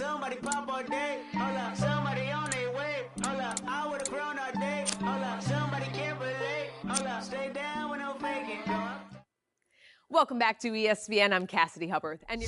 somebody pop all day. Hold up, somebody on their way. Hold up, I would've grown all day. Hold up, somebody can't relate. Hold up, stay down when no faking. Go up. Welcome back to ESPN. I'm Cassidy Hubbard. And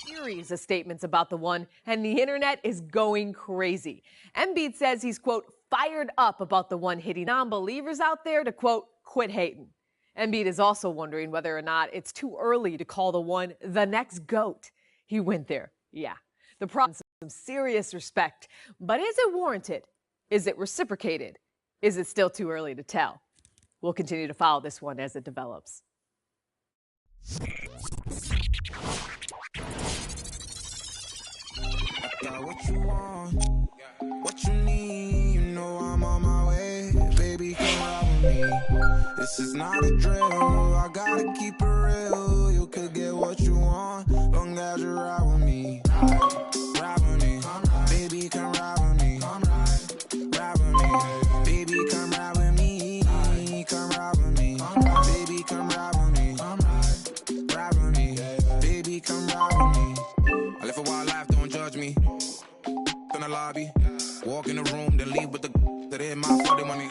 series of statements about the one, and the internet is going crazy. Embiid says he's, quote, fired up about the one, hitting non-believers out there to, quote, quit hating. Embiid is also wondering whether or not it's too early to call the one the next GOAT. He went there. Yeah. The problem is some serious respect. But is it warranted? Is it reciprocated? Is it still too early to tell? We'll continue to follow this one as it develops. I got what you want, what you need, you know I'm on my way, baby, come ride with me. This is not a drill, I gotta keep it real. You could get what you want, long as you ride with me. Ride with me, baby, come ride with me. Ride with me, baby, come ride with me. Come ride with me, baby, come ride with me. Ride with me, baby, come ride with me. I live a wild life, don't judge me. In the lobby, walk in the room, then leave with the that in my for the money.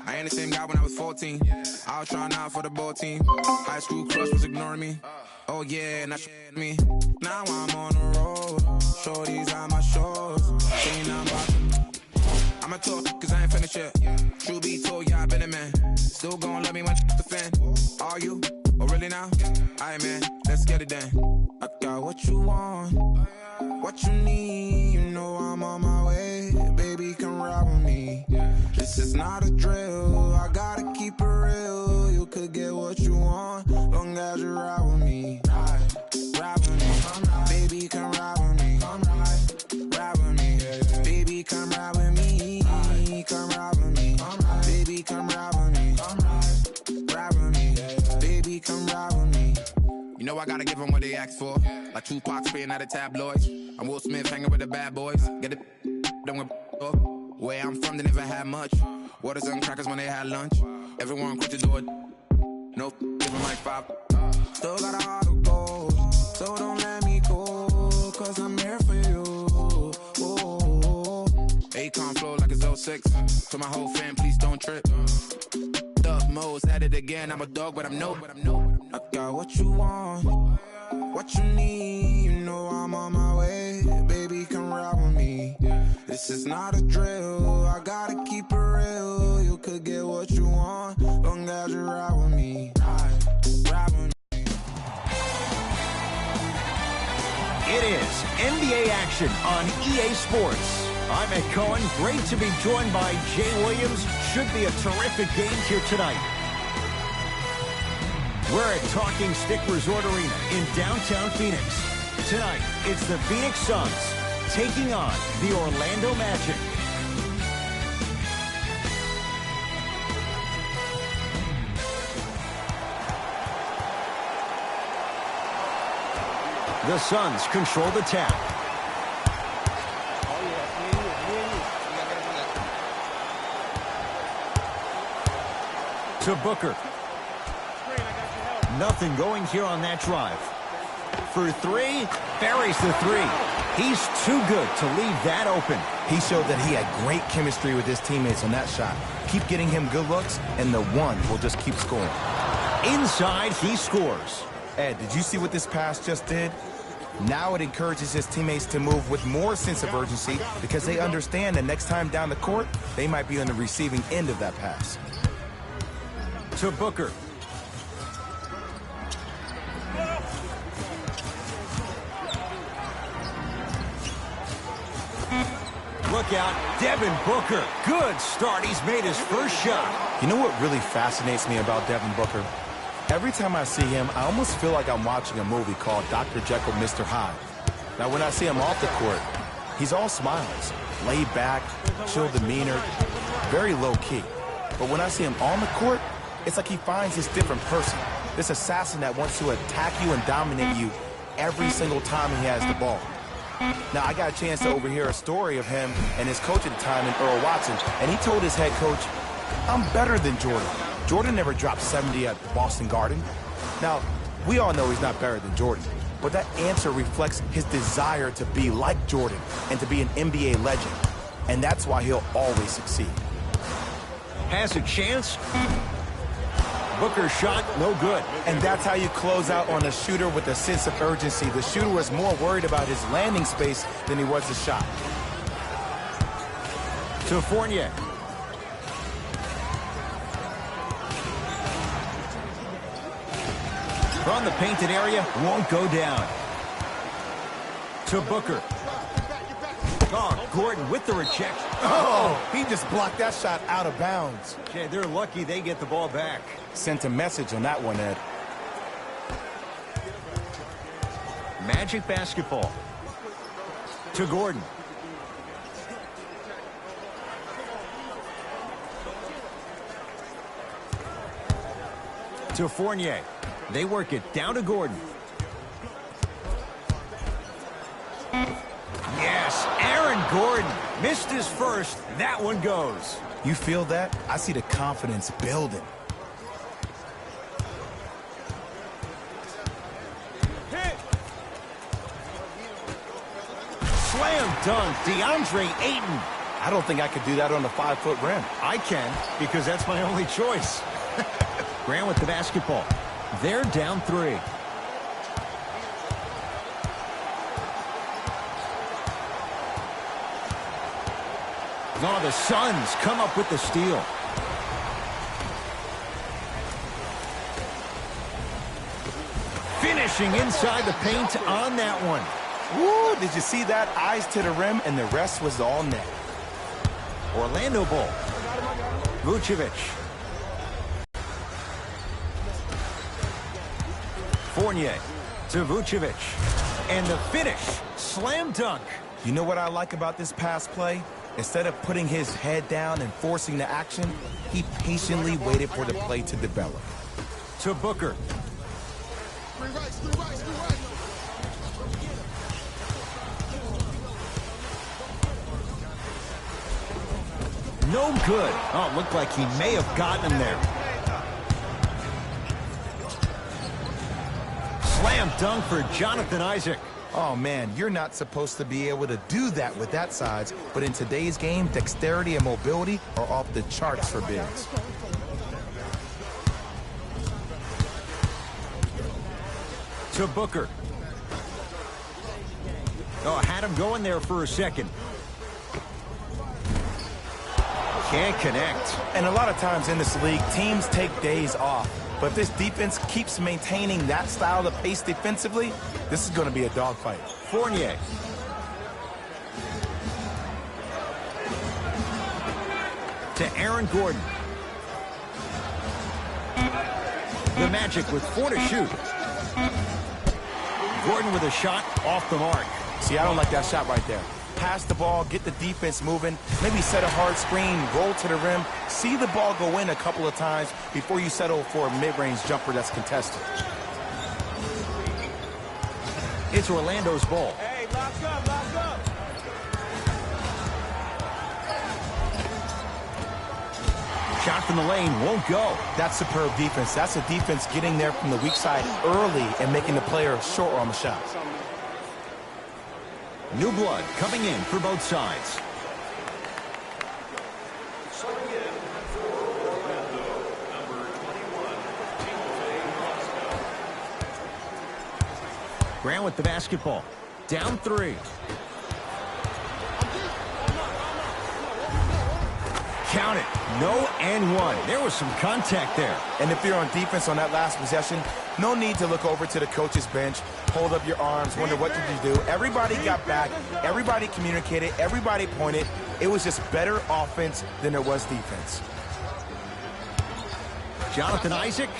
I ain't the same guy when I was 14. I was trying out for the ball team. High school crush was ignoring me. Oh yeah, now me. Now I'm on the road. Shorties on my shores. Saying I'm about to. I'ma talk cause I ain't finished yet. True be told, yeah, I been a man. Still gon' love me when the fan. Are you? Oh really now? Aight man, let's get it done. I got what you want, what you need, you know I'm on my way, baby, come ride with me. This is not a drill, I gotta keep it real. You could get what you want, long as you ride with me. Ride with me, baby, come ride with me. Ride with me, baby, come ride with me. Come ride with me, baby, come ride with me. Ride with me, baby, come ride with me. You know I gotta give them what they ask for. Like Tupac spitting out of tabloids. I'm Will Smith hanging with the bad boys. Get it, done with where I'm from, they never had much. Waters and crackers when they had lunch. Everyone quit the door. No, give them like 5. Still got a heart of gold, so don't let me go, cause I'm here for you. Akon flow like it's 06. To my whole fam, please don't trip. Dub modes at it again. I'm a dog, but I'm no. I got what you want, what you need. You know I'm on my way, baby, come ride with me. This is not a drill, I gotta keep it real. You could get what you want, long as you ride with me. Ride with me. It is NBA action on EA Sports. I'm Ed Cohen. Great to be joined by Jay Williams. Should be a terrific game here tonight. We're at Talking Stick Resort Arena in downtown Phoenix. Tonight, it's the Phoenix Suns taking on the Orlando Magic. The Suns control the tap. To Booker. Nothing going here on that drive. For 3, buries the 3. He's too good to leave that open. He showed that he had great chemistry with his teammates on that shot. Keep getting him good looks, and the one will just keep scoring. Inside, he scores. Ed, did you see what this pass just did? Now it encourages his teammates to move with more sense of urgency because they understand that next time down the court, they might be on the receiving end of that pass. To Booker. Look out, Devin Booker. Good start. He's made his first shot. You know what really fascinates me about Devin Booker? Every time I see him, I almost feel like I'm watching a movie called Dr. Jekyll, Mr. Hyde. Now, when I see him off the court, he's all smiles, laid back, chill demeanor, very low-key. But when I see him on the court, it's like he finds this different person, this assassin that wants to attack you and dominate you every single time he has the ball. Now, I got a chance to overhear a story of him and his coach at the time, Earl Watson, and he told his head coach, "I'm better than Jordan. Jordan never dropped 70 at Boston Garden." Now, We all know he's not better than Jordan, but that answer reflects his desire to be like Jordan and to be an NBA legend. And that's why he'll always succeed. Has a chance. Booker's shot, no good. And that's how you close out on a shooter with a sense of urgency. The shooter was more worried about his landing space than he was his shot. To Fournier. From the painted area, won't go down. To Booker. Oh, Gordon with the rejection. Oh, he just blocked that shot out of bounds. Yeah, they're lucky they get the ball back. Sent a message on that one, Ed. Magic basketball. To Gordon. To Fournier. They work it down to Gordon. Yes, Aaron Gordon missed his first. That one goes. You feel that? I see the confidence building. Slam dunk, DeAndre Ayton. I don't think I could do that on a 5-foot rim. I can, because that's my only choice. Grant with the basketball. They're down 3. Oh, the Suns come up with the steal. Finishing inside the paint on that one. Woo, did you see that? Eyes to the rim, and the rest was all net. Orlando ball. Vucevic. Fournier to Vucevic. And the finish. Slam dunk. You know what I like about this pass play? Instead of putting his head down and forcing the action, he patiently waited for the play to develop. To Booker. No good. Oh, it looked like he may have gotten him there. Slam dunk for Jonathan Isaac. Oh, man, you're not supposed to be able to do that with that size, but in today's game, dexterity and mobility are off the charts for bigs. To Booker. Oh, had him going there for a second. Can't connect. And a lot of times in this league, teams take days off. But if this defense keeps maintaining that style of pace defensively, this is going to be a dogfight. Fournier. To Aaron Gordon. The Magic with 4 to shoot. Gordon with a shot off the mark. See, I don't like that shot right there. Pass the ball, get the defense moving, maybe set a hard screen, roll to the rim, see the ball go in a couple of times before you settle for a mid-range jumper that's contested. It's Orlando's ball. Hey, lock up, lock up. Shot from the lane won't go. That's superb defense. That's a defense getting there from the weak side early and making the player short on the shot. New blood coming in for both sides. Grant with the basketball. Down 3. Count it. No and 1. There was some contact there. And if you're on defense on that last possession, no need to look over to the coach's bench, hold up your arms, wonder what did you do. Everybody got back. Everybody communicated. Everybody pointed. It was just better offense than it was defense. Jonathan Isaac.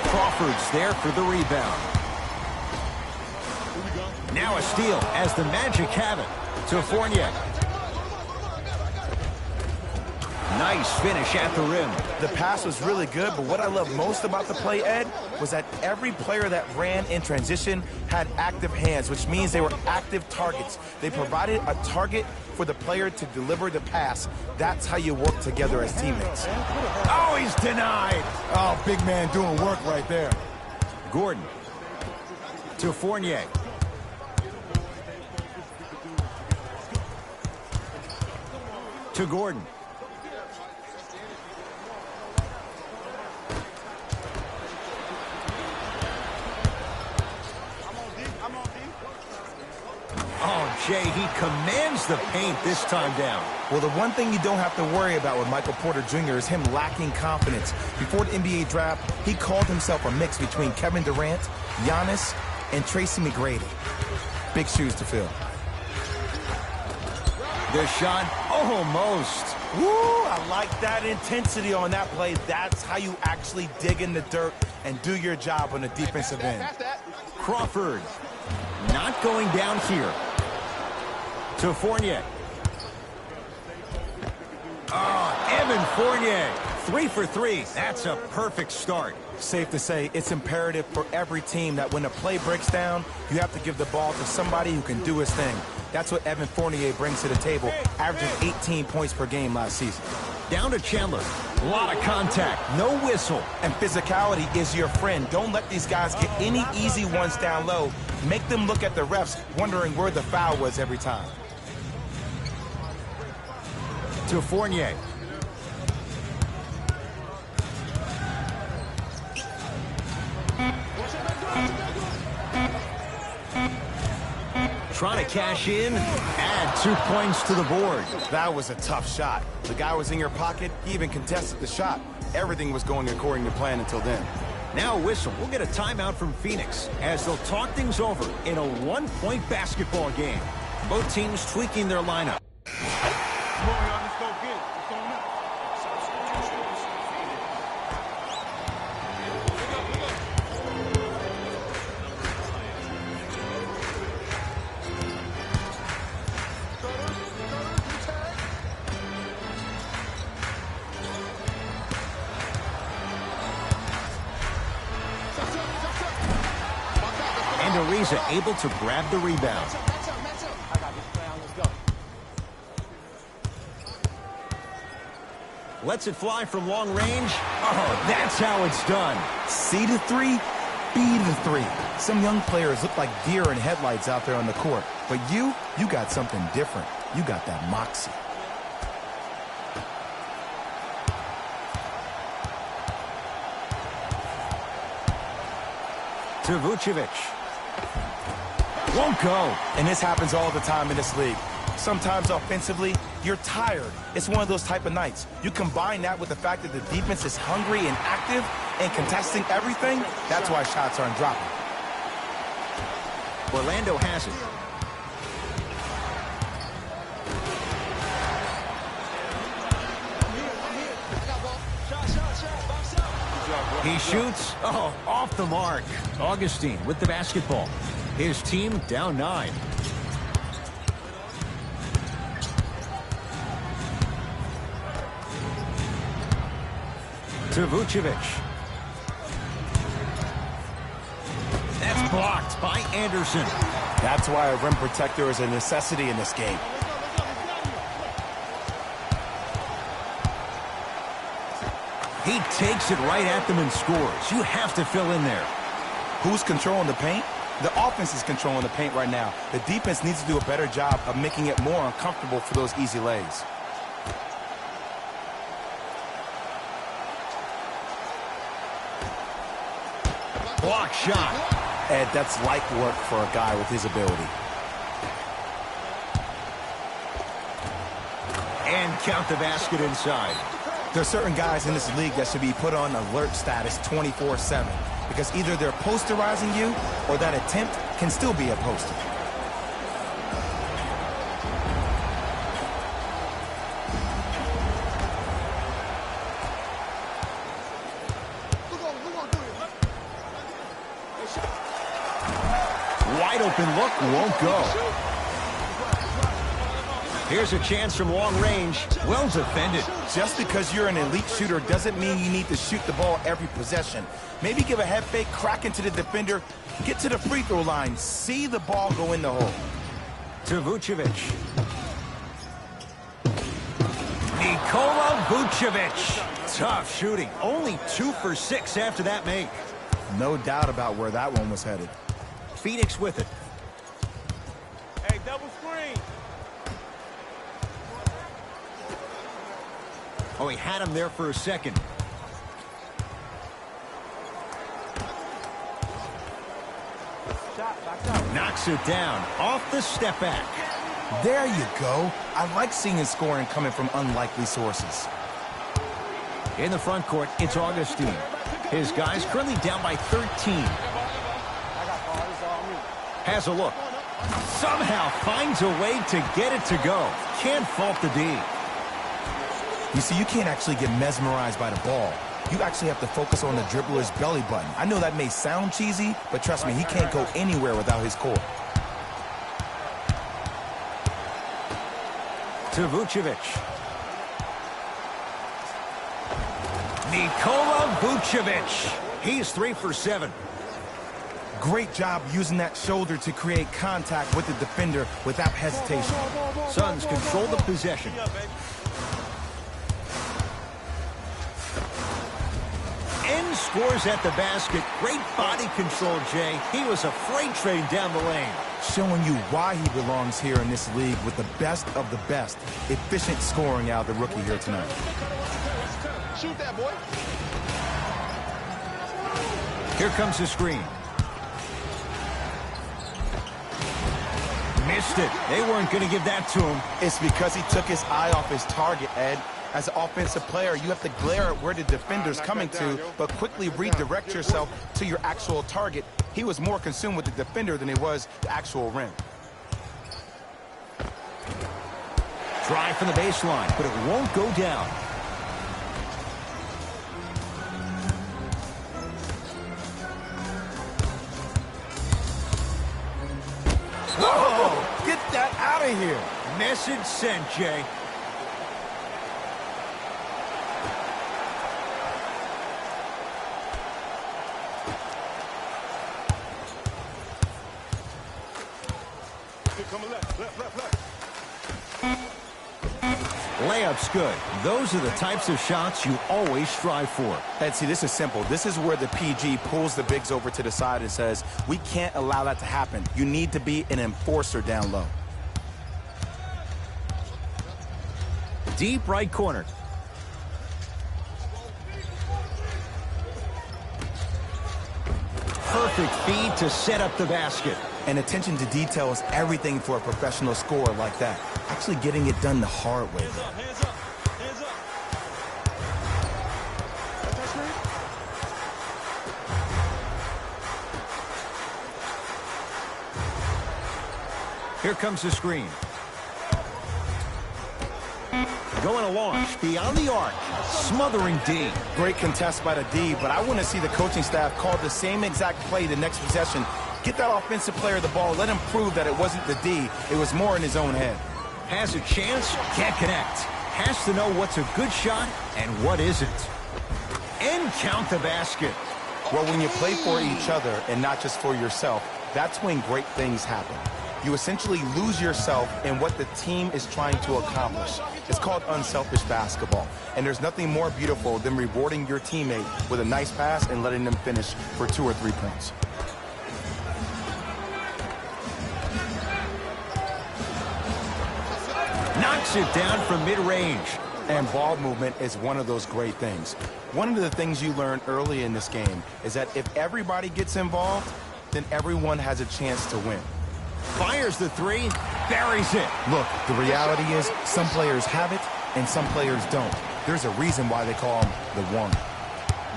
Crawford's there for the rebound. Now a steal as the Magic have it to Fournier. Nice finish at the rim. The pass was really good, but what I love most about the play, Ed, was that every player that ran in transition had active hands, which means they were active targets. They provided a target for the player to deliver the pass. That's how you work together as teammates. Oh, he's denied. Oh, big man doing work right there. Gordon. To Fournier. To Gordon. Oh, Jay, he commands the paint this time down. Well, the one thing you don't have to worry about with Michael Porter Jr. is him lacking confidence. Before the NBA draft, he called himself a mix between Kevin Durant, Giannis, and Tracy McGrady. Big shoes to fill. The shot, almost. Woo, I like that intensity on that play. That's how you actually dig in the dirt and do your job on the defensive end. Crawford, not going down here. To Fournier. Evan Fournier, 3 for 3. That's a perfect start. Safe to say, it's imperative for every team that when a play breaks down, you have to give the ball to somebody who can do his thing. That's what Evan Fournier brings to the table, averaging 18 points per game last season. Down to Chandler. A lot of contact, no whistle. And physicality is your friend. Don't let these guys get any easy ones down low. Make them look at the refs, wondering where the foul was every time. To Fournier. Trying to cash in, add 2 points to the board. That was a tough shot. The guy was in your pocket. He even contested the shot. Everything was going according to plan until then. Now a whistle. We'll get a timeout from Phoenix as they'll talk things over in a one-point basketball game. Both teams tweaking their lineup. Ariza able to grab the rebound. Lets it fly from long range. Oh, that's how it's done. C to 3, B to 3. Some young players look like deer in headlights out there on the court. But you got something different. You got that moxie. To Vucevic. Won't go. And this happens all the time in this league. Sometimes offensively, you're tired. It's one of those type of nights. You combine that with the fact that the defense is hungry and active and contesting everything, that's why shots aren't dropping. Orlando has it. He shoots. Oh, off the mark. Augustine with the basketball. His team down 9. To Vucevic. That's blocked by Anderson. That's why a rim protector is a necessity in this game. He takes it right at them and scores. You have to fill in there. Who's controlling the paint? The offense is controlling the paint right now. The defense needs to do a better job of making it more uncomfortable for those easy lays. Block shot. Ed, that's light work for a guy with his ability. And count the basket inside. There are certain guys in this league that should be put on alert status 24/7 because either they're posterizing you or that attempt can still be a poster. Wide open look, won't go. Here's a chance from long range. Well defended. Just because you're an elite shooter doesn't mean you need to shoot the ball every possession. Maybe give a head fake, crack into the defender, get to the free throw line, see the ball go in the hole. To Vucevic. Nikola Vucevic. Tough shooting. Only 2 for 6 after that make. No doubt about where that one was headed. Phoenix with it. Hey, double screen. Oh, he had him there for a second. Knocks it down off the step back. There you go. I like seeing scoring coming from unlikely sources. In the front court, it's Augustine. His guys currently down by 13. Has a look. Somehow finds a way to get it to go. Can't fault the D. You see, you can't actually get mesmerized by the ball. You actually have to focus on the dribbler's belly button. I know that may sound cheesy, but trust me, he can't go anywhere without his core. To Vucevic. Nikola Vucevic. He's 3 for 7. Great job using that shoulder to create contact with the defender without hesitation. Suns control the possession. N scores at the basket. Great body control, Jay. He was a freight train down the lane. Showing you why he belongs here in this league with the best of the best. Efficient scoring out of the rookie here tonight. Shoot that, boy. Here comes the screen. Missed it. They weren't going to give that to him. It's because he took his eye off his target, Ed. As an offensive player, you have to glare at where the defender's coming to, but quickly redirect yourself to your actual target. He was more consumed with the defender than he was the actual rim. Drive from the baseline, but it won't go down. Whoa! Get that out of here! Message sent, Jay. Layup's good. Those are the types of shots you always strive for. Ed, see, this is simple. This is where the PG pulls the bigs over to the side and says, we can't allow that to happen. You need to be an enforcer down low. Deep right corner. Perfect feed to set up the basket. And attention to detail is everything for a professional scorer like that. Actually getting it done the hard way. Hands up, hands up, hands up. That's that screen? Here comes the screen. Going a launch beyond the arc. Smothering D. Great contest by the D, but I want to see the coaching staff call the same exact play the next possession. Get that offensive player the ball. Let him prove that it wasn't the D. It was more in his own head. Has a chance, can't connect. Has to know what's a good shot and what isn't. And count the basket. Well, when you play for each other and not just for yourself, that's when great things happen. You essentially lose yourself in what the team is trying to accomplish. It's called unselfish basketball. And there's nothing more beautiful than rewarding your teammate with a nice pass and letting them finish for 2 or 3 points. Knocks it down from mid-range. And ball movement is one of those great things. One of the things you learn early in this game is that if everybody gets involved, then everyone has a chance to win. Fires the three, buries it. Look, the reality is some players have it and some players don't. There's a reason why they call them the one.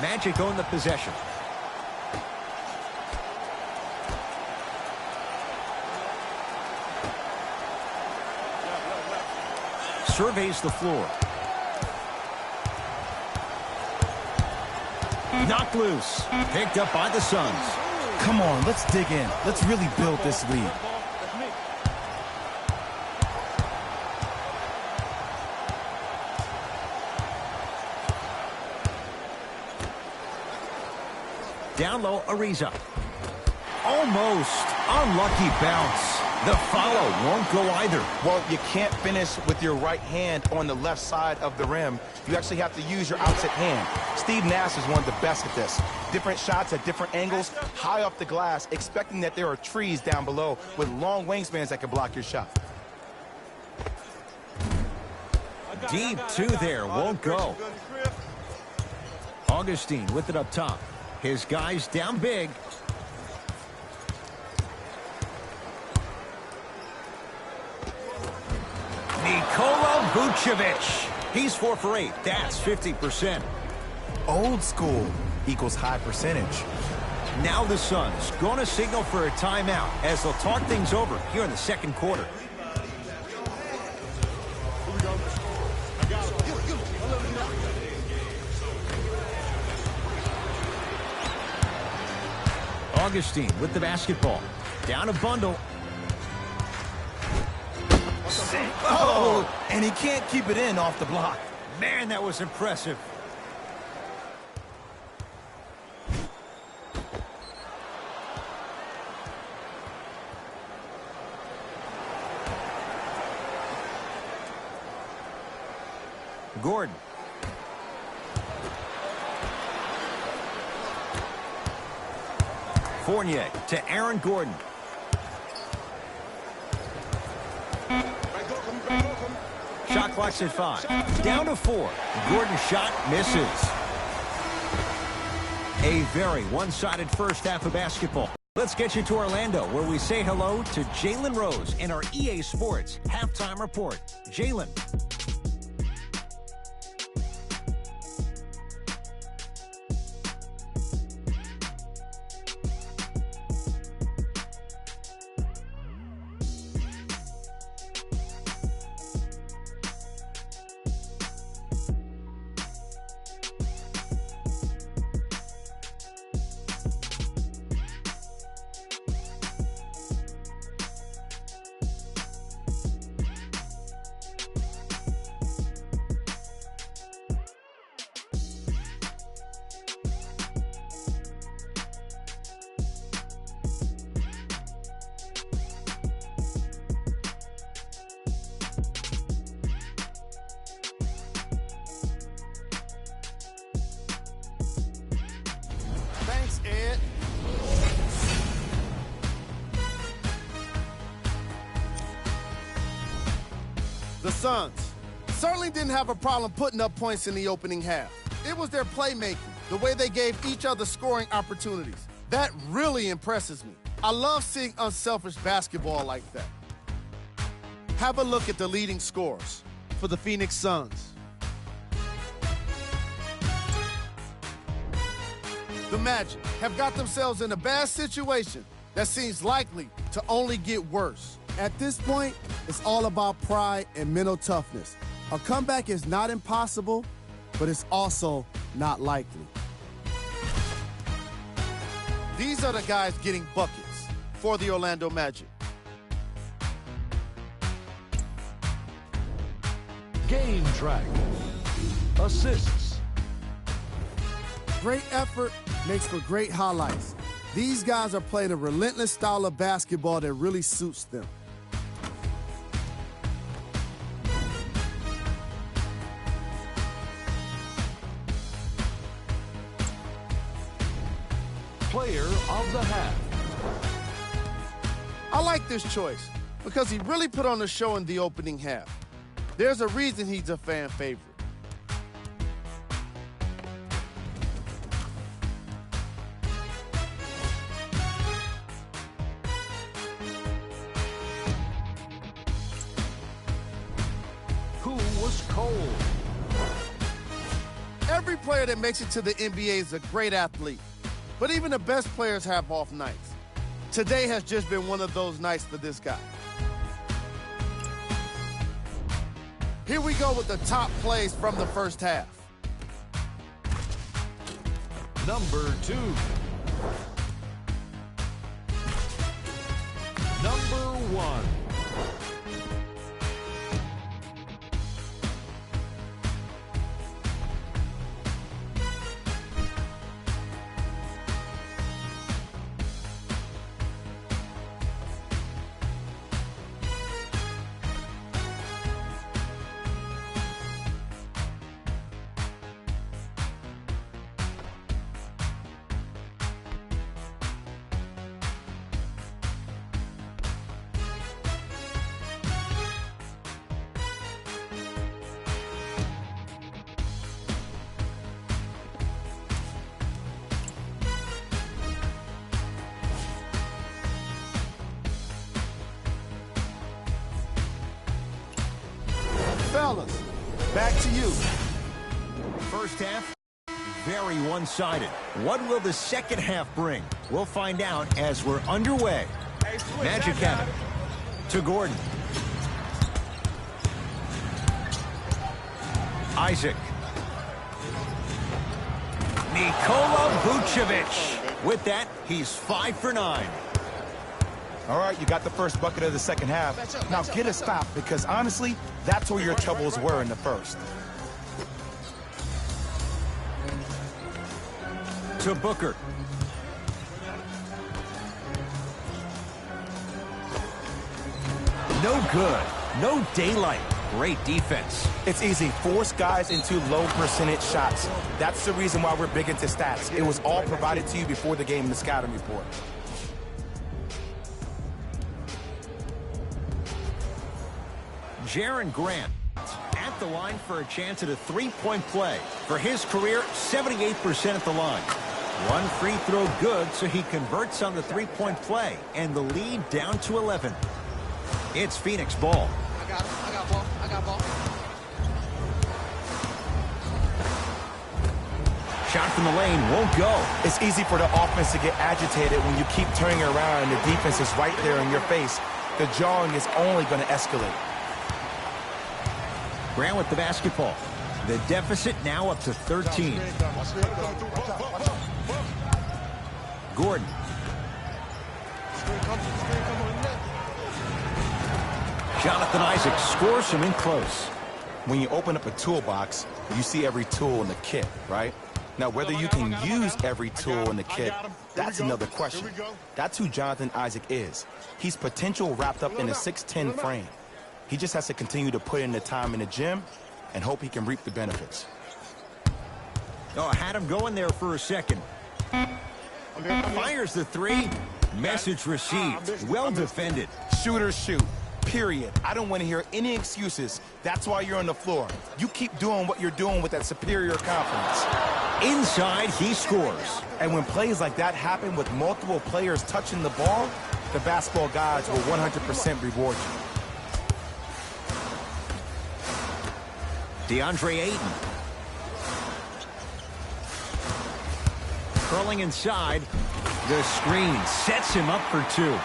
Magic own the possession. Surveys the floor. Knocked loose. Picked up by the Suns. Come on, let's dig in. Let's really build this lead. Down low, Ariza. Almost. Unlucky bounce. The follow won't go either. Well, you can't finish with your right hand on the left side of the rim. You actually have to use your outside hand. Steve Nash is one of the best at this. Different shots at different angles, high off the glass, expecting that there are trees down below with long wingspans that can block your shot. Deep two there, won't go. Augustine with it up top. His guys down big. Nikola Vucevic. He's 4 for 8. That's 50%. Old school equals high percentage. Now the Suns going to signal for a timeout as they'll talk things over here in the second quarter. Augustine with the basketball. Down a bundle. Oh, and he can't keep it in off the block. Man, that was impressive. Gordon. Fournier to Aaron Gordon. Shot clock's at 5. Down to 4. Gordon's shot misses. A very one-sided first half of basketball. Let's get you to Orlando, where we say hello to Jalen Rose in our EA Sports Halftime Report. Jalen. Thanks, Ed. The Suns certainly didn't have a problem putting up points in the opening half. It was their playmaking, the way they gave each other scoring opportunities. That really impresses me. I love seeing unselfish basketball like that. Have a look at the leading scorers for the Phoenix Suns. The Magic have got themselves in a bad situation that seems likely to only get worse. At this point, it's all about pride and mental toughness. A comeback is not impossible, but it's also not likely. These are the guys getting buckets for the Orlando Magic. Game track. Assists. Great effort makes for great highlights. These guys are playing a relentless style of basketball that really suits them. Player of the half. I like this choice because he really put on a show in the opening half. There's a reason he's a fan favorite. Who was cold? Every player that makes it to the NBA is a great athlete, but even the best players have off nights. Today has just been one of those nights for this guy. Here we go with the top plays from the first half. Number 2. Number 1. fellas, back to you. First half, very one-sided. What will the second half bring? We'll find out as we're underway. Magic have it to Gordon. Isaac. Nikola Vucevic. With that, he's 5 for 9. All right, you got the first bucket of the second half. Now get a stop, because honestly, that's where your troubles were in the first. To Booker. No good. No daylight. Great defense. It's easy. Force guys into low percentage shots. That's the reason why we're big into stats. It was all provided to you before the game in the scouting report. Jaren Grant at the line for a chance at a three-point play. For his career, 78% at the line. One free throw good, so he converts on the three-point play, and the lead down to 11. It's Phoenix ball. I got ball. Shot from the lane won't go. It's easy for the offense to get agitated when you keep turning around and the defense is right there in your face. The jawing is only going to escalate. Grant with the basketball. The deficit now up to 13. Gordon. Jonathan Isaac scores him in close. When you open up a toolbox, you see every tool in the kit, right? Now, whether you can use every tool in the kit, that's another question. That's who Jonathan Isaac is. He's potential wrapped up in a 6'10" frame. He just has to continue to put in the time in the gym and hope he can reap the benefits. Oh, had him going there for a second. Fires the three. Message received. Well defended. Shooters shoot. Period. I don't want to hear any excuses. That's why you're on the floor. You keep doing what you're doing with that superior confidence. Inside, he scores. And when plays like that happen with multiple players touching the ball, the basketball gods will 100% reward you. DeAndre Ayton. Curling inside. The screen sets him up for two.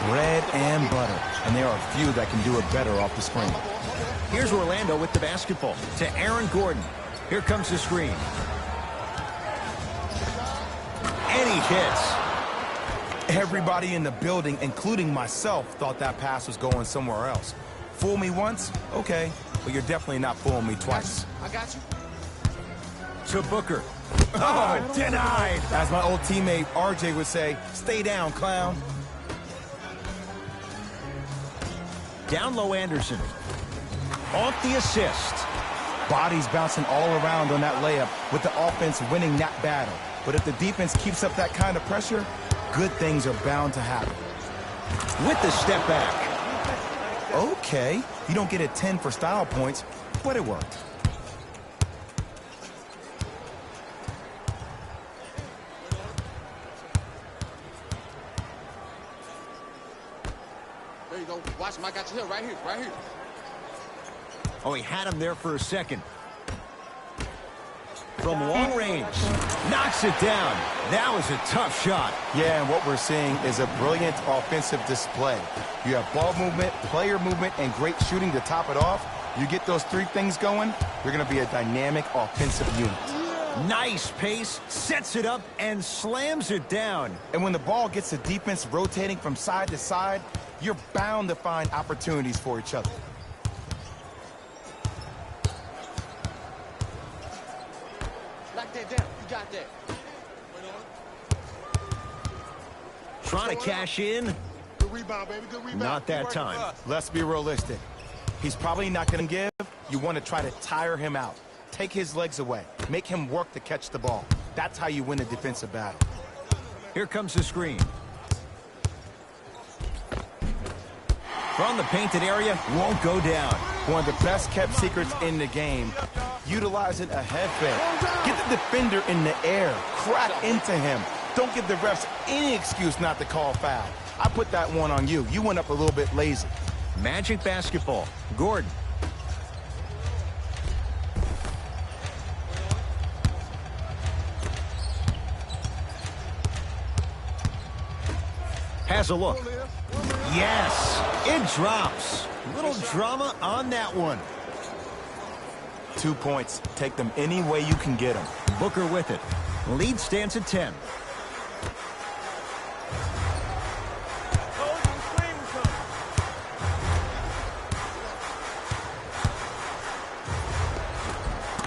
Bread and butter. And there are few that can do it better off the screen. Here's Orlando with the basketball to Aaron Gordon. Here comes the screen. And he hits. Everybody in the building, including myself, thought that pass was going somewhere else. Fool me once? Okay. But you're definitely not fooling me twice. I got you. To Booker. Oh, denied. As my old teammate RJ would say, stay down, clown. Down low, Anderson. Off the assist. Bodies bouncing all around on that layup with the offense winning that battle. But if the defense keeps up that kind of pressure, good things are bound to happen. With the step back. Okay, you don't get a 10 for style points, but it worked. There you go. Watch him. I got you here. Right here. Oh, he had him there for a second. From long range. Knocks it down. That was a tough shot. Yeah, and what we're seeing is a brilliant offensive display. You have ball movement, player movement, and great shooting to top it off. You get those three things going, you're going to be a dynamic offensive unit. Nice pace, sets it up, and slams it down. And when the ball gets the defense rotating from side to side, you're bound to find opportunities for each other. Lock that down. You got that. Trying to cash in. Good rebound, baby. Good rebound. Not that time. Let's be realistic. He's probably not going to give. You want to try to tire him out. Take his legs away. Make him work to catch the ball. That's how you win a defensive battle. Here comes the screen. From the painted area, won't go down. One of the best kept secrets in the game. Utilizing a head fake. Get the defender in the air. Crack into him. Don't give the refs any excuse not to call foul. I put that one on you. You went up a little bit lazy. Magic basketball. Gordon. Has a look. Yes, it drops. Little drama on that one. 2 points. Take them any way you can get them. Booker with it. Lead stands at 10.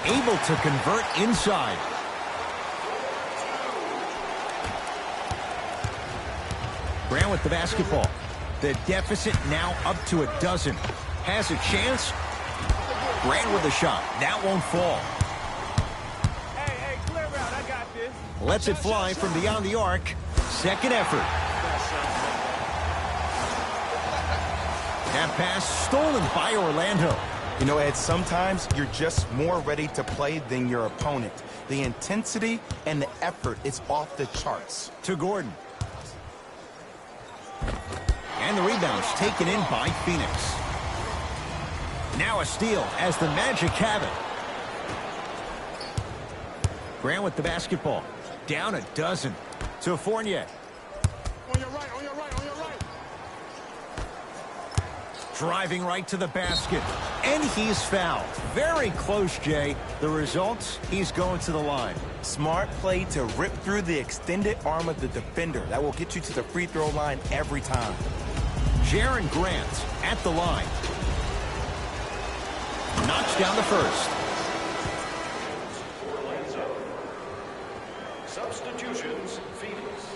Able to convert inside. Grant with the basketball. The deficit now up to a dozen. Has a chance. Grant with a shot. That won't fall. Hey, clear out. I got this. Lets it fly from beyond the arc. Second effort. That pass stolen by Orlando. You know, Ed, sometimes you're just more ready to play than your opponent. The intensity and the effort is off the charts. To Gordon. And the rebound's taken in by Phoenix. Now a steal as the Magic have it. Grant with the basketball. Down a dozen. To Fournier. On your right, on your right, on your right. Driving right to the basket. And he's fouled. Very close, Jay. The result, he's going to the line. Smart play to rip through the extended arm of the defender. That will get you to the free throw line every time. Jaren Grant at the line. Knocks down the first. Substitutions, Phoenix.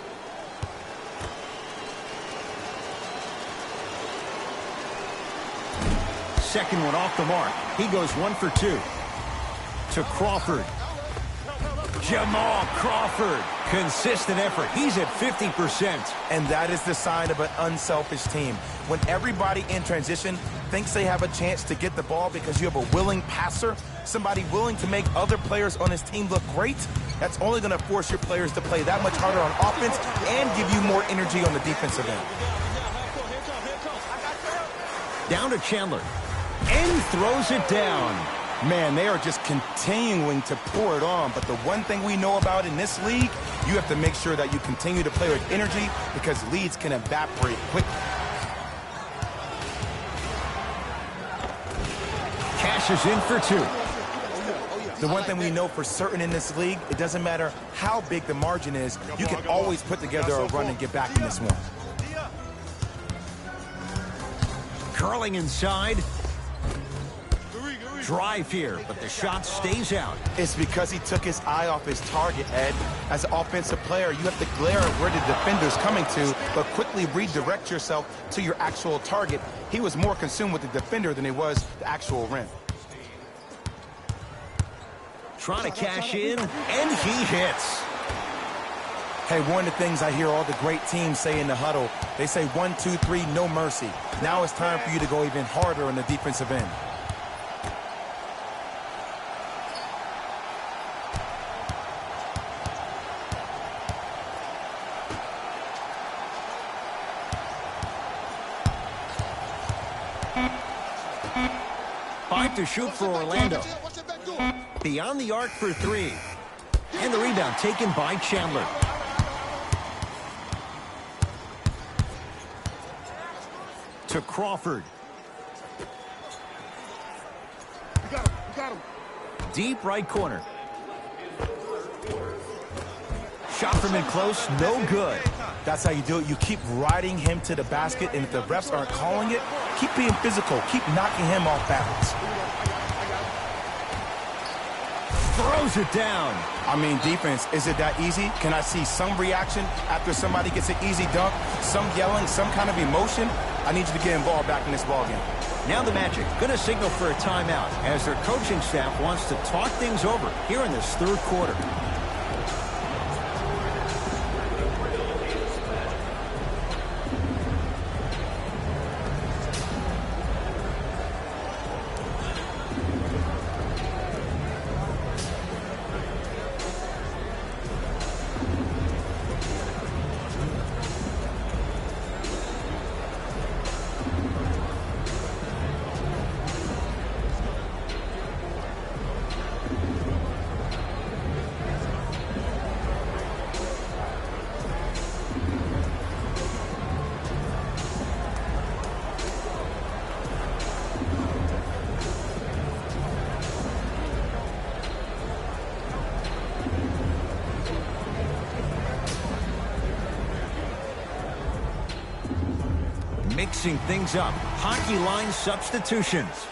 Second one off the mark. He goes 1 for 2. To Crawford. Jamal Crawford. Consistent effort. He's at 50%. And that is the sign of an unselfish team. When everybody in transition thinks they have a chance to get the ball because you have a willing passer, somebody willing to make other players on his team look great, that's only going to force your players to play that much harder on offense and give you more energy on the defensive end. Down to Chandler. And throws it down. Man, they are just continuing to pour it on. But the one thing we know about in this league, you have to make sure that you continue to play with energy because leads can evaporate quickly. Cashes in for 2. The one thing we know for certain in this league, it doesn't matter how big the margin is, you can always put together a run and get back in this one. Curling inside. Drive here, but the shot stays out. It's because he took his eye off his target, Ed. As an offensive player, you have to glare at where the defender's coming to, but quickly redirect yourself to your actual target. He was more consumed with the defender than he was the actual rim. Trying to cash in, and he hits. Hey, one of the things I hear all the great teams say in the huddle, they say 1, 2, 3, no mercy. Now it's time for you to go even harder on the defensive end. To shoot for Orlando. Beyond the arc for 3. And the rebound taken by Chandler. To Crawford. You got him. Deep right corner. Shot from in close, no good. That's how you do it. You keep riding him to the basket, and if the refs aren't calling it, keep being physical. Keep knocking him off balance. Throws it down. I mean, defense, is it that easy? Can I see some reaction after somebody gets an easy dunk, some yelling, some kind of emotion? I need you to get involved back in this ballgame. Now the Magic going to signal for a timeout as their coaching staff wants to talk things over here in this third quarter. Mixing things up. Hockey line substitutions.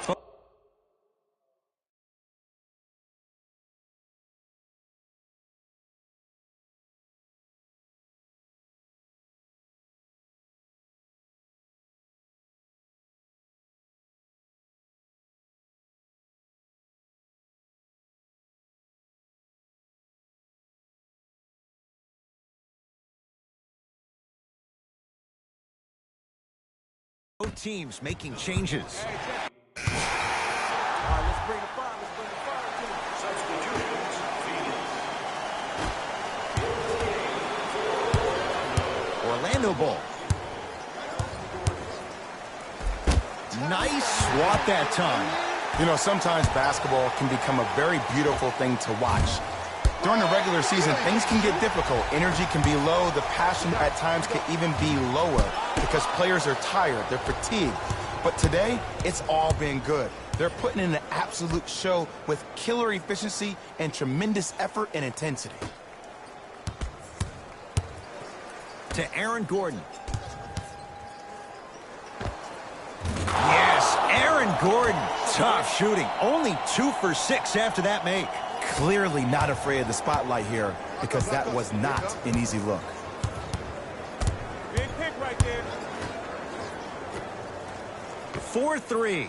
Both teams making changes. Orlando ball. Nice swat that time. You know, sometimes basketball can become a very beautiful thing to watch. During the regular season, things can get difficult. Energy can be low. The passion at times can even be lower because players are tired. They're fatigued. But today, it's all been good. They're putting in an absolute show with killer efficiency and tremendous effort and intensity. To Aaron Gordon. Yes, Aaron Gordon. Tough shooting. Only 2 for 6 after that make. Clearly not afraid of the spotlight here because that was not an easy look. Big pick right there. 4-3.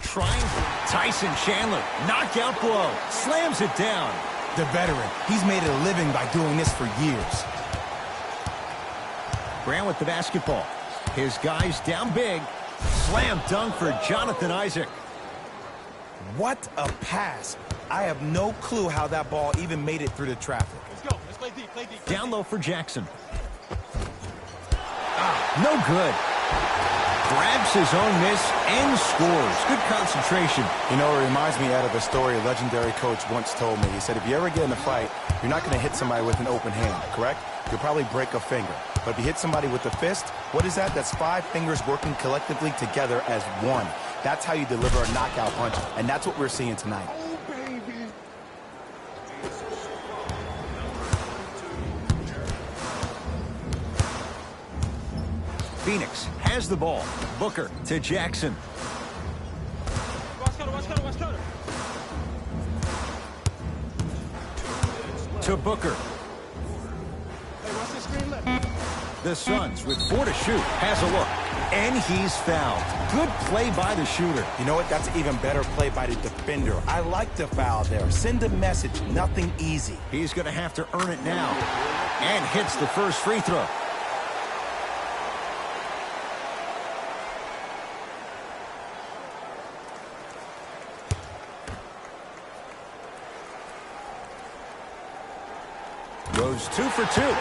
Trying. Tyson Chandler. Knockout blow. Slams it down. The veteran. He's made it a living by doing this for years. Grant with the basketball. His guys down big. Slam dunk for Jonathan Isaac. What a pass. I have no clue how that ball even made it through the traffic. Let's go. Let's play deep. Play deep. Down low for Jackson. No good. Grabs his own miss and scores. Good concentration. You know, it reminds me out of a story a legendary coach once told me. He said, if you ever get in a fight, you're not going to hit somebody with an open hand, correct? You'll probably break a finger. But if you hit somebody with a fist, what is that? That's 5 fingers working collectively together as one. That's how you deliver a knockout punch, and that's what we're seeing tonight. Phoenix has the ball. Booker to Jackson. Watch Cutter. To Booker. Hey, watch the screen left. The Suns with 4 to shoot. Has a look. And he's fouled. Good play by the shooter. You know what? That's an even better play by the defender. I like the foul there. Send a message. Nothing easy. He's going to have to earn it now. And hits the first free throw. Goes 2 for 2.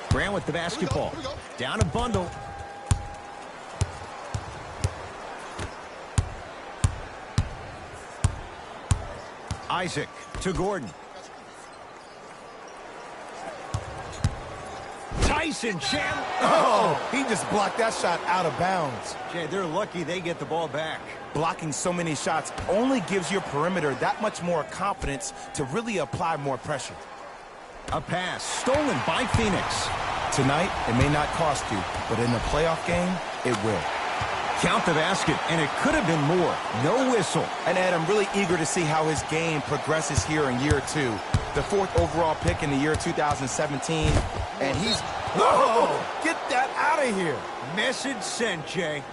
Grant with the basketball. Down a bundle. Isaac to Gordon. Tyson Chandler. Oh, he just blocked that shot out of bounds. Jay, they're lucky they get the ball back. Blocking so many shots only gives your perimeter that much more confidence to really apply more pressure. A pass stolen by Phoenix. Tonight, it may not cost you, but in a playoff game, it will. Count the basket, and it could have been more. No whistle. And Ed, I'm really eager to see how his game progresses here in year 2. The 4th overall pick in the year 2017, and he's... Whoa! Get that out of here! Message sent, Jay.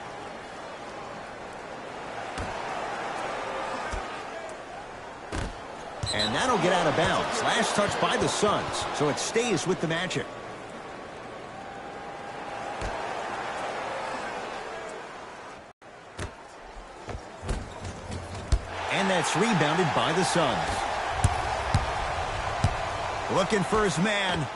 And that'll get out of bounds. Last touch by the Suns, so it stays with the Magic. And that's rebounded by the Suns. Looking for his man.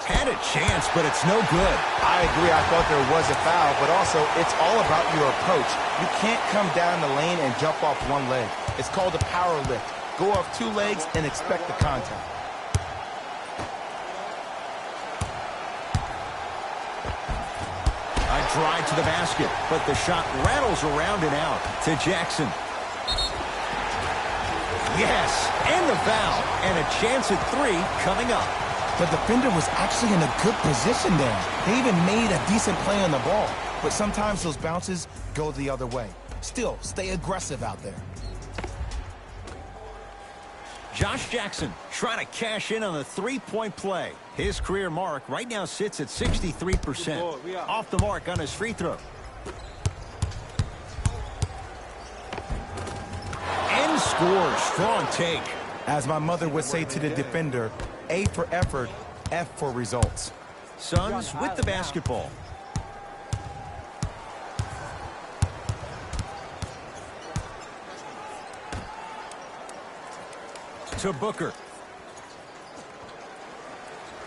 Had a chance, but it's no good. I agree. I thought there was a foul, but also it's all about your approach. You can't come down the lane and jump off one leg. It's called a power lift. Go off 2 legs and expect the contact. A drive to the basket, but the shot rattles around and out to Jackson. Yes, and the foul. And a chance at 3 coming up. The defender was actually in a good position there. They even made a decent play on the ball. But sometimes those bounces go the other way. Still, stay aggressive out there. Josh Jackson trying to cash in on the three-point play. His career mark right now sits at 63%. Off the mark on his free throw. And scores. Strong take. As my mother would say to the defender, A for effort, F for results. Suns with the basketball. To Booker.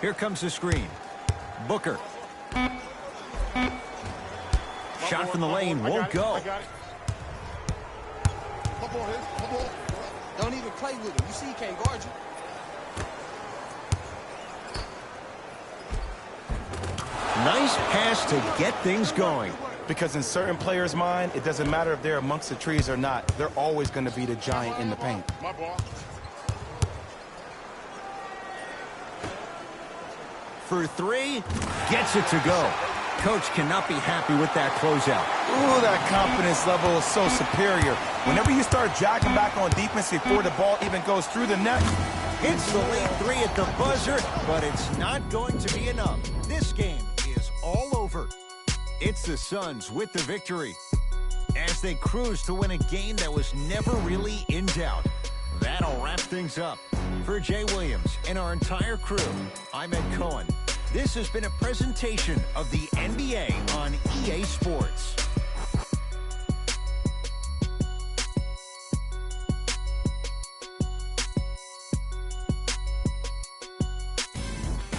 Here comes the screen. Booker. Shot from the lane won't go. Don't even play with him. You see he can't guard you. Nice pass to get things going. Because in certain players' mind, it doesn't matter if they're amongst the trees or not. They're always going to be the giant in the paint. My ball. For 3, gets it to go. Coach cannot be happy with that closeout. Ooh, that confidence level is so superior. Whenever you start jacking back on defense before the ball even goes through the net. Hits the lead 3 at the buzzer, but it's not going to be enough. This game is all over. It's the Suns with the victory as they cruise to win a game that was never really in doubt. That'll wrap things up. For Jay Williams and our entire crew, I'm Ed Cohen. This has been a presentation of the NBA on EA Sports.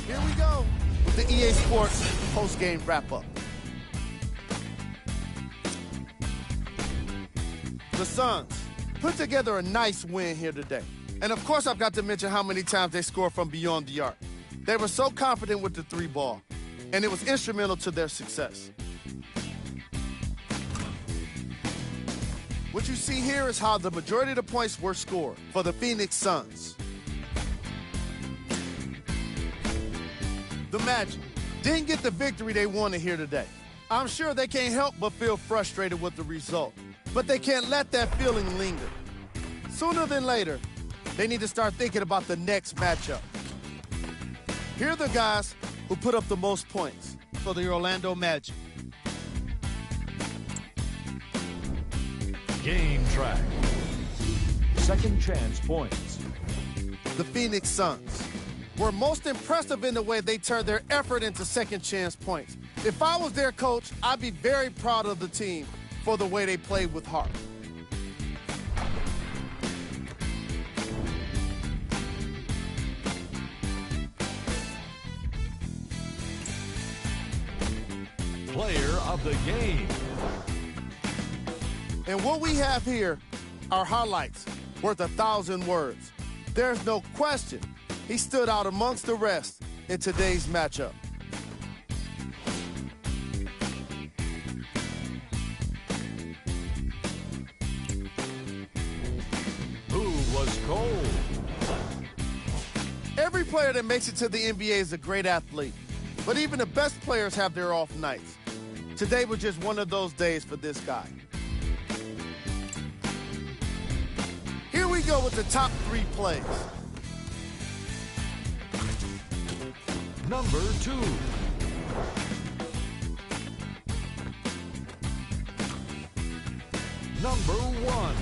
Here we go with the EA Sports post-game wrap-up. The Suns put together a nice win here today. And of course, I've got to mention how many times they scored from beyond the arc. They were so confident with the 3 ball, and it was instrumental to their success. What you see here is how the majority of the points were scored for the Phoenix Suns. The Magic didn't get the victory they wanted here today. I'm sure they can't help but feel frustrated with the result, but they can't let that feeling linger. Sooner than later, they need to start thinking about the next matchup. Here are the guys who put up the most points for the Orlando Magic. Game track. Second chance points. The Phoenix Suns were most impressive in the way they turned their effort into second chance points. If I was their coach, I'd be very proud of the team for the way they played with heart. Player of the game. And what we have here are highlights worth 1,000 words. There's no question he stood out amongst the rest in today's matchup. Who was cold? Every player that makes it to the NBA is a great athlete, but even the best players have their off nights. Today was just one of those days for this guy. Here we go with the top 3 plays. Number 2. Number 1.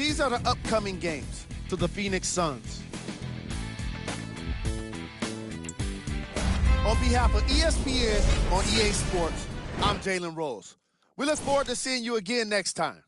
These are the upcoming games for the Phoenix Suns. On behalf of ESPN on EA Sports, I'm Jalen Rose. We look forward to seeing you again next time.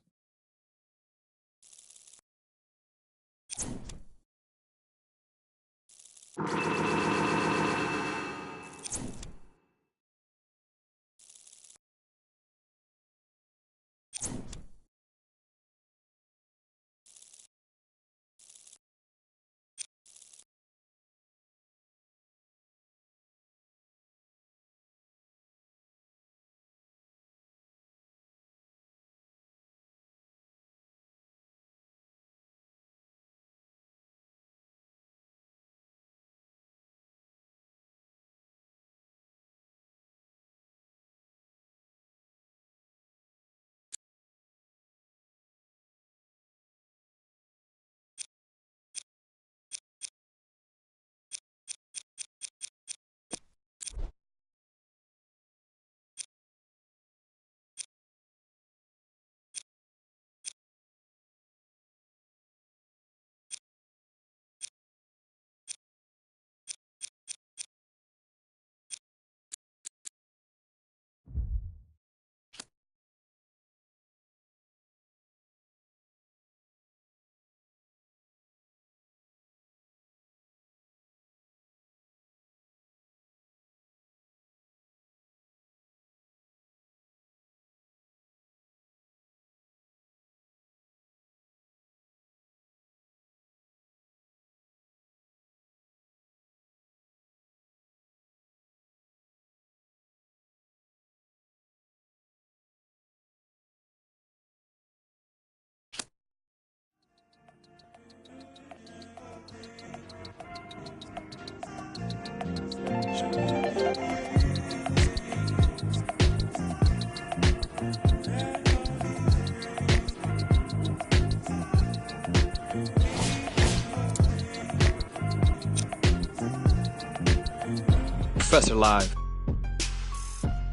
Professor Live.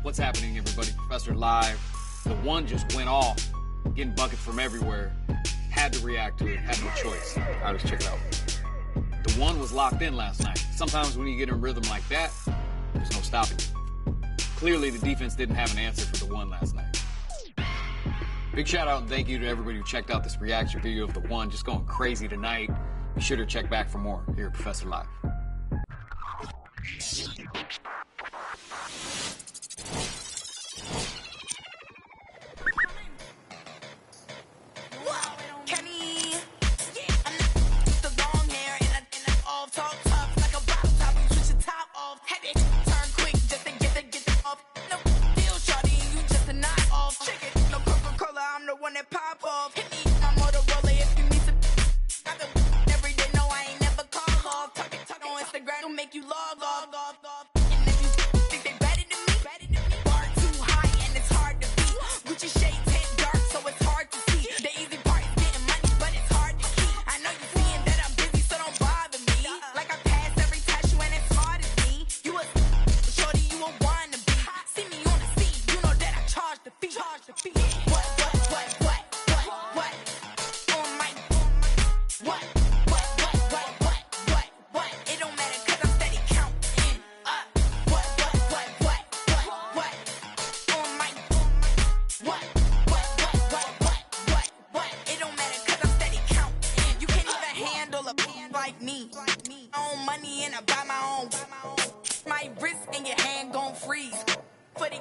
What's happening, everybody? Professor Live. The one just went off, getting buckets from everywhere. Had to react to it, had no choice. All right, let's check it out. The one was locked in last night. Sometimes when you get in rhythm like that, there's no stopping you. Clearly, the defense didn't have an answer for the one last night. Big shout out and thank you to everybody who checked out this reaction video of the one, just going crazy tonight. Be sure to check back for more here at Professor Live. Own money and I buy my own. My wrist and your hand gon' freeze. Footy.